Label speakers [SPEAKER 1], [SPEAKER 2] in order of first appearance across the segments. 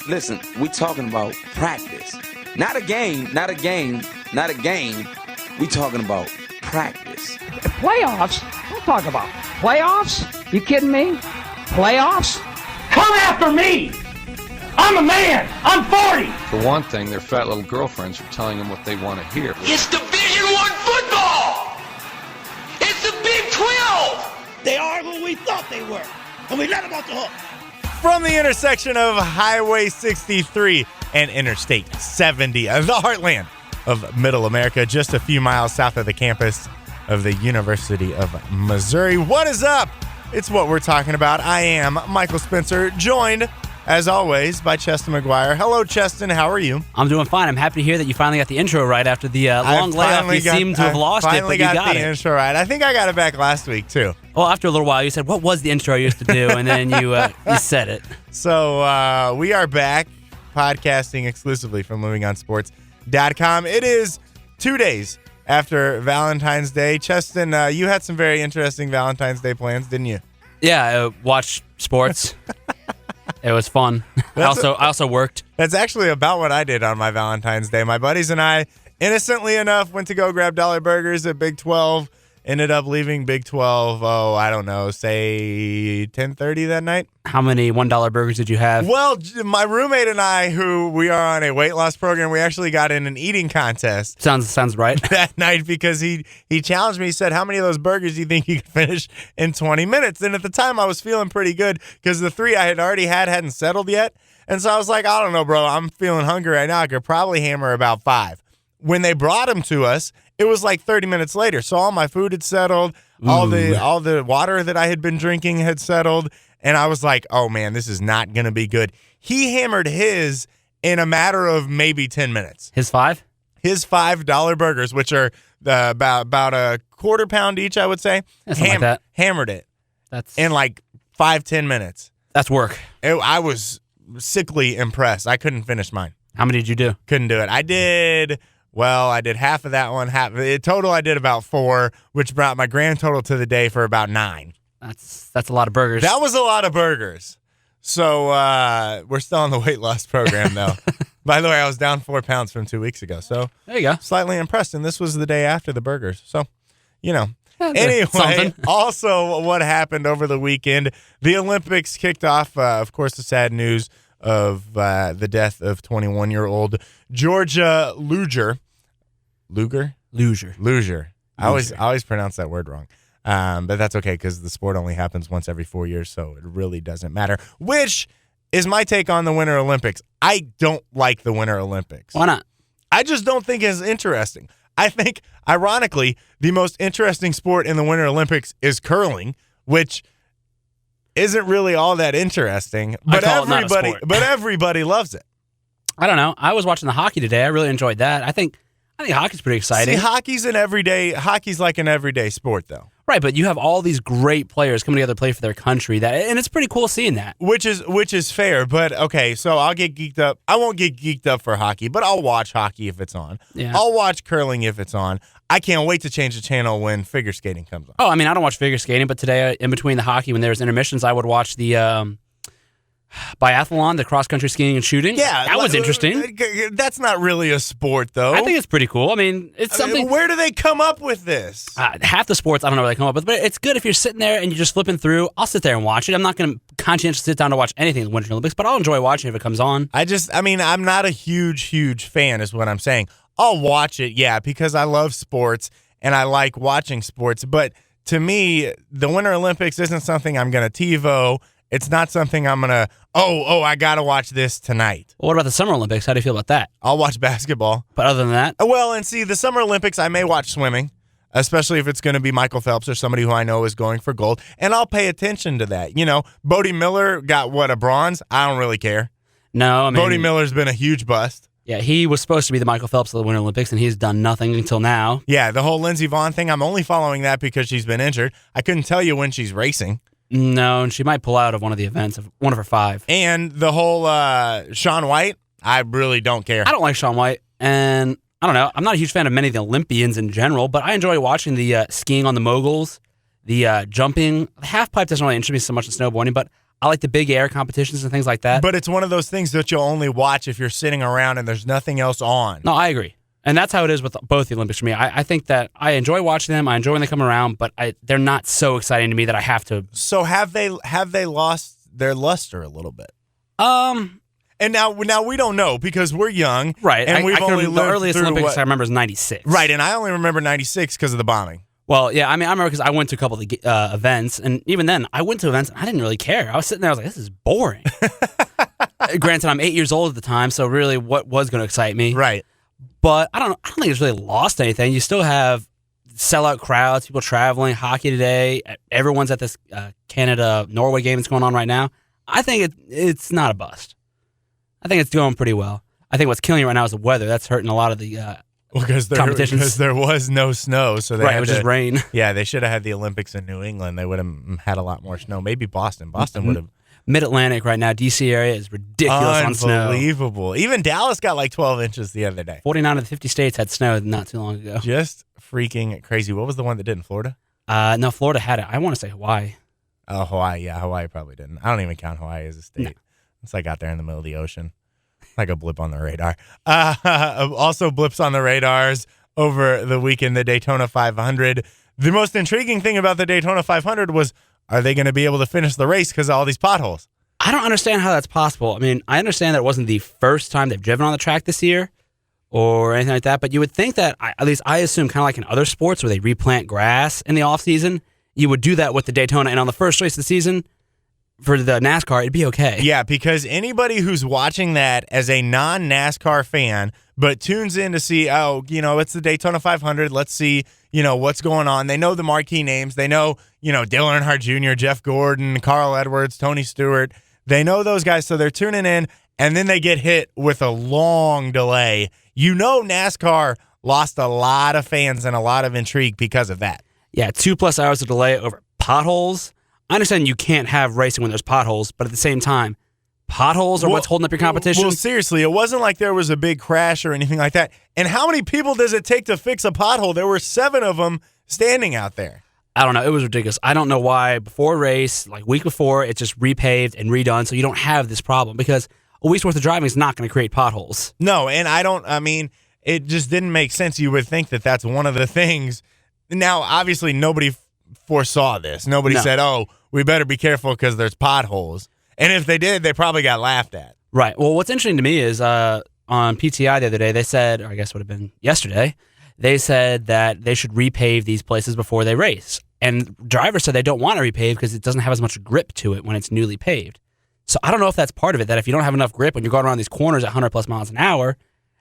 [SPEAKER 1] Listen, we talking about practice. Not a game. We talking about practice.
[SPEAKER 2] Playoffs? Don't talk about playoffs. You kidding me? Playoffs?
[SPEAKER 3] Come after me! I'm a man! I'm 40!
[SPEAKER 4] For one thing, their fat little girlfriends are telling them what they want to hear.
[SPEAKER 5] It's Division I football! It's the Big 12!
[SPEAKER 6] They are who we thought they were, and we let them off the hook.
[SPEAKER 7] From the intersection of Highway 63 and Interstate 70, the heartland of Middle America, just a few miles south of the campus of the University of Missouri. What is up? It's What We're Talking About. I am Michael Spencer, joined, as always, by Cheston McGuire. Hello, Cheston. How are you?
[SPEAKER 8] I'm doing fine. I'm happy to hear that you finally got the intro right after the long layoff. You seem to have lost it, but you got
[SPEAKER 7] the intro right. I think I got it back last week, too.
[SPEAKER 8] Well, after a little while, you said, what was the intro I used to do? And then you said it.
[SPEAKER 7] So we are back podcasting exclusively from movingonsports.com. It is 2 days after Valentine's Day. Cheston, you had some very interesting Valentine's Day plans, didn't you?
[SPEAKER 8] Yeah, I watched sports. It was fun. I also worked.
[SPEAKER 7] That's actually about what I did on my Valentine's Day. My buddies and I, innocently enough, went to go grab dollar burgers at Big 12. Ended up leaving Big 12, I don't know, say 10:30 that night.
[SPEAKER 8] How many $1 burgers did you have?
[SPEAKER 7] Well, my roommate and I, who we are on a weight loss program, we actually got in an eating contest.
[SPEAKER 8] Sounds right.
[SPEAKER 7] That night because he challenged me. He said, how many of those burgers do you think you could finish in 20 minutes? And at the time, I was feeling pretty good because the 3 I had already hadn't settled yet. And so I was like, I don't know, bro. I'm feeling hungry right now. I could probably hammer about 5. When they brought them to us, it was like 30 minutes later. So all my food had settled. All the water that I had been drinking had settled. And I was like, oh, man, this is not going to be good. He hammered his in a matter of maybe 10 minutes.
[SPEAKER 8] His 5?
[SPEAKER 7] His $5 burgers, which are about a quarter pound each, I would say.
[SPEAKER 8] Something like that.
[SPEAKER 7] Hammered it.
[SPEAKER 8] That's
[SPEAKER 7] in like 5-10 minutes.
[SPEAKER 8] That's work.
[SPEAKER 7] I was sickly impressed. I couldn't finish mine.
[SPEAKER 8] How many did you do?
[SPEAKER 7] Couldn't do it. I did half of that one. In total, I did about 4, which brought my grand total to the day for about 9.
[SPEAKER 8] That's a lot of burgers.
[SPEAKER 7] That was a lot of burgers. So we're still on the weight loss program, though. By the way, I was down 4 pounds from 2 weeks ago. So
[SPEAKER 8] there you go.
[SPEAKER 7] Slightly impressed. And this was the day after the burgers. So, Anyway,
[SPEAKER 8] something.
[SPEAKER 7] Also what happened over the weekend, the Olympics kicked off, of course, the sad news of the death of 21-year-old Georgia Luger. I always pronounce that word wrong. But that's okay because the sport only happens once every 4 years, so it really doesn't matter. Which is my take on the Winter Olympics. I don't like the Winter Olympics.
[SPEAKER 8] Why not?
[SPEAKER 7] I just don't think it's interesting. I think, ironically, the most interesting sport in the Winter Olympics is curling, which isn't really all that interesting. But everybody loves it.
[SPEAKER 8] I don't know. I was watching the hockey today. I really enjoyed that. I think hockey's pretty exciting.
[SPEAKER 7] See, hockey's like an everyday sport, though.
[SPEAKER 8] Right, but you have all these great players coming together to play for their country, and it's pretty cool seeing that.
[SPEAKER 7] Which is fair, but okay, so I'll get geeked up. I won't get geeked up for hockey, but I'll watch hockey if it's on.
[SPEAKER 8] Yeah.
[SPEAKER 7] I'll watch curling if it's on. I can't wait to change the channel when figure skating comes on.
[SPEAKER 8] Oh, I mean, I don't watch figure skating, but today, in between the hockey, when there's intermissions, I would watch the biathlon, the cross-country skiing and shooting.
[SPEAKER 7] Yeah.
[SPEAKER 8] That was interesting.
[SPEAKER 7] That's not really a sport, though.
[SPEAKER 8] I think it's pretty cool. I mean, it's something.
[SPEAKER 7] Where do they come up with this?
[SPEAKER 8] Half the sports, I don't know where they come up with, but it's good if you're sitting there and you're just flipping through. I'll sit there and watch it. I'm not going to conscientiously sit down to watch anything in the Winter Olympics, but I'll enjoy watching if it comes on.
[SPEAKER 7] I'm not a huge fan is what I'm saying. I'll watch it, yeah, because I love sports and I like watching sports, but to me, the Winter Olympics isn't something I'm going to TiVo. It's not something I'm going to, I got to watch this tonight.
[SPEAKER 8] Well, what about the Summer Olympics? How do you feel about that?
[SPEAKER 7] I'll watch basketball.
[SPEAKER 8] But other than that?
[SPEAKER 7] Well, and see, the Summer Olympics, I may watch swimming, especially if it's going to be Michael Phelps or somebody who I know is going for gold, and I'll pay attention to that. Bodie Miller got, a bronze? I don't really care.
[SPEAKER 8] No, I mean,
[SPEAKER 7] Bodie Miller's been a huge bust.
[SPEAKER 8] Yeah, he was supposed to be the Michael Phelps of the Winter Olympics, and he's done nothing until now.
[SPEAKER 7] Yeah, the whole Lindsey Vonn thing, I'm only following that because she's been injured. I couldn't tell you when she's racing.
[SPEAKER 8] No, and she might pull out of one of the events, one of her 5.
[SPEAKER 7] And the whole Shaun White, I really don't care.
[SPEAKER 8] I don't like Shaun White, and I don't know. I'm not a huge fan of many of the Olympians in general, but I enjoy watching the skiing on the moguls, the jumping. The half pipe doesn't really interest me so much in snowboarding, but I like the big air competitions and things like that.
[SPEAKER 7] But it's one of those things that you'll only watch if you're sitting around and there's nothing else on.
[SPEAKER 8] No, I agree. And that's how it is with both the Olympics for me. I think that I enjoy watching them. I enjoy when they come around, but they're not so exciting to me that I have to.
[SPEAKER 7] So have they lost their luster a little bit? And now we don't know because we're young,
[SPEAKER 8] Right.
[SPEAKER 7] And we've only lived
[SPEAKER 8] the earliest
[SPEAKER 7] through
[SPEAKER 8] Olympics I remember is 96.
[SPEAKER 7] Right, and I only remember 96 because of the bombing.
[SPEAKER 8] Well, yeah, I mean, I remember because I went to a couple of the events, and even then, I went to events and I didn't really care. I was sitting there, I was like, this is boring. Granted, I'm 8 years old at the time, so really, what was going to excite me?
[SPEAKER 7] Right.
[SPEAKER 8] But I don't think it's really lost anything. You still have sellout crowds, people traveling, hockey today. Everyone's at this Canada-Norway game that's going on right now. I think it's not a bust. I think it's going pretty well. I think what's killing it right now is the weather. That's hurting a lot of the
[SPEAKER 7] because there was no snow, so they
[SPEAKER 8] right, it was just rain.
[SPEAKER 7] Yeah, they should have had the Olympics in New England. They would have had a lot more snow. Maybe Boston. Boston would have.
[SPEAKER 8] Mid-Atlantic right now, D.C. area is ridiculous on snow.
[SPEAKER 7] Unbelievable. Even Dallas got like 12 inches the other day.
[SPEAKER 8] 49 of the 50 states had snow not too long ago.
[SPEAKER 7] Just freaking crazy. What was the one that didn't? Florida?
[SPEAKER 8] No, Florida had it. I want to say Hawaii.
[SPEAKER 7] Oh, Hawaii. Yeah, Hawaii probably didn't. I don't even count Hawaii as a state.
[SPEAKER 8] No.
[SPEAKER 7] It's like out there in the middle of the ocean. Like a blip on the radar. Also blips on the radars over the weekend, the Daytona 500. The most intriguing thing about the Daytona 500 was, are they going to be able to finish the race because of all these potholes?
[SPEAKER 8] I don't understand how that's possible. I mean, I understand that it wasn't the first time they've driven on the track this year or anything like that, but you would think that, at least I assume, kind of like in other sports where they replant grass in the offseason, you would do that with the Daytona. And on the first race of the season, for the NASCAR, it'd be okay.
[SPEAKER 7] Yeah, because anybody who's watching that as a non-NASCAR fan but tunes in to see, it's the Daytona 500, let's see, what's going on. They know the marquee names. They know, Dale Earnhardt Jr., Jeff Gordon, Carl Edwards, Tony Stewart. They know those guys, so they're tuning in, and then they get hit with a long delay. NASCAR lost a lot of fans and a lot of intrigue because of that.
[SPEAKER 8] Yeah, 2+ hours of delay over potholes. I understand you can't have racing when there's potholes, but at the same time, potholes are what's holding up your competition.
[SPEAKER 7] Well, seriously, it wasn't like there was a big crash or anything like that. And how many people does it take to fix a pothole? There were 7 of them standing out there.
[SPEAKER 8] I don't know. It was ridiculous. I don't know why before a race, like week before, it's just repaved and redone so you don't have this problem because a week's worth of driving is not going to create potholes.
[SPEAKER 7] No, and it just didn't make sense. You would think that that's one of the things. Now, obviously, nobody foresaw this. Nobody said, we better be careful because there's potholes. And if they did, they probably got laughed at.
[SPEAKER 8] Right. Well, what's interesting to me is on PTI the other day, they said, or I guess it would have been yesterday, they said that they should repave these places before they race. And drivers said they don't want to repave because it doesn't have as much grip to it when it's newly paved. So I don't know if that's part of it, that if you don't have enough grip when you're going around these corners at 100+ miles an hour,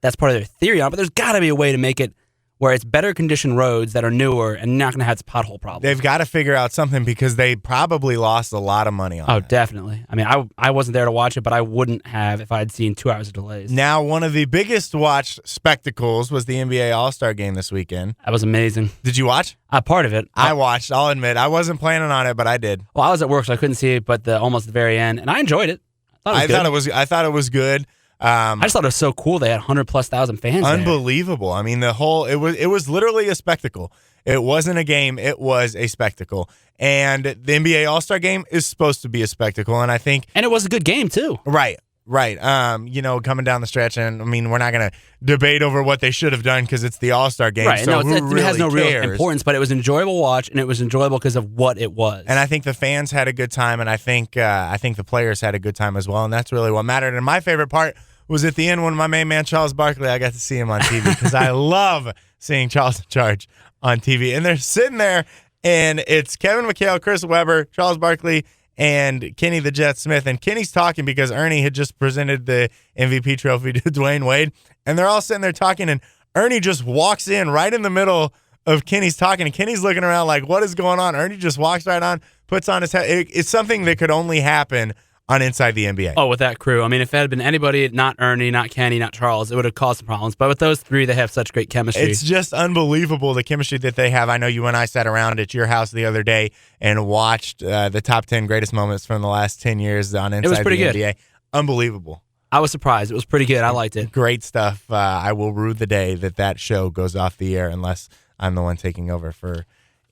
[SPEAKER 8] that's part of their theory on it. But there's got to be a way to make it where it's better conditioned roads that are newer and not going to have this pothole problem.
[SPEAKER 7] They've got to figure out something because they probably lost a lot of money on it.
[SPEAKER 8] Oh, definitely. I mean, I wasn't there to watch it, but I wouldn't have if I had seen 2 hours of delays.
[SPEAKER 7] Now, one of the biggest watched spectacles was the NBA All-Star Game this weekend.
[SPEAKER 8] That was amazing.
[SPEAKER 7] Did you watch?
[SPEAKER 8] Part of it.
[SPEAKER 7] I watched, I'll admit. I wasn't planning on it, but I did.
[SPEAKER 8] Well, I was at work, so I couldn't see it, but almost the very end, and I enjoyed it. I thought
[SPEAKER 7] it was good.
[SPEAKER 8] I just thought it was so cool. They had 100,000+ fans.
[SPEAKER 7] Unbelievable.
[SPEAKER 8] There.
[SPEAKER 7] I mean, it was literally a spectacle. It wasn't a game. It was a spectacle. And the NBA All-Star Game is supposed to be a spectacle, and I think...
[SPEAKER 8] And it was a good game, too.
[SPEAKER 7] Right. Coming down the stretch, and I mean, we're not going to debate over what they should have done because it's the All-Star Game,
[SPEAKER 8] right.
[SPEAKER 7] so
[SPEAKER 8] it
[SPEAKER 7] really
[SPEAKER 8] has no
[SPEAKER 7] cares?
[SPEAKER 8] real importance, but it was enjoyable to watch, and it was enjoyable because of what it was.
[SPEAKER 7] And I think the fans had a good time, and I think the players had a good time as well, and that's really what mattered. And my favorite part was at the end when my main man, Charles Barkley, I got to see him on TV because I love seeing Charles in charge on TV. And they're sitting there, and it's Kevin McHale, Chris Webber, Charles Barkley, and Kenny the Jet Smith. And Kenny's talking because Ernie had just presented the MVP trophy to Dwayne Wade. And they're all sitting there talking, and Ernie just walks in right in the middle of Kenny's talking. And Kenny's looking around like, what is going on? Ernie just walks right on, puts on his head. It's something that could only happen on Inside the NBA.
[SPEAKER 8] Oh, with that crew. I mean, if it had been anybody, not Ernie, not Kenny, not Charles, it would have caused some problems. But with those three, they have such great chemistry.
[SPEAKER 7] It's just unbelievable, the chemistry that they have. I know you and I sat around at your house the other day and watched the top 10 greatest moments from the last 10 years on Inside the NBA. Unbelievable.
[SPEAKER 8] I was surprised. It was pretty good. I liked it.
[SPEAKER 7] Great stuff. I will rue the day that show goes off the air unless I'm the one taking over for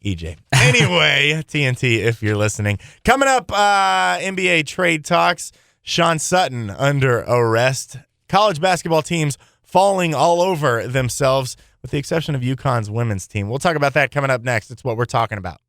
[SPEAKER 7] EJ. Anyway, TNT, if you're listening. Coming up, NBA trade talks. Sean Sutton under arrest. College basketball teams falling all over themselves, with the exception of UConn's women's team. We'll talk about that coming up next. It's what we're talking about.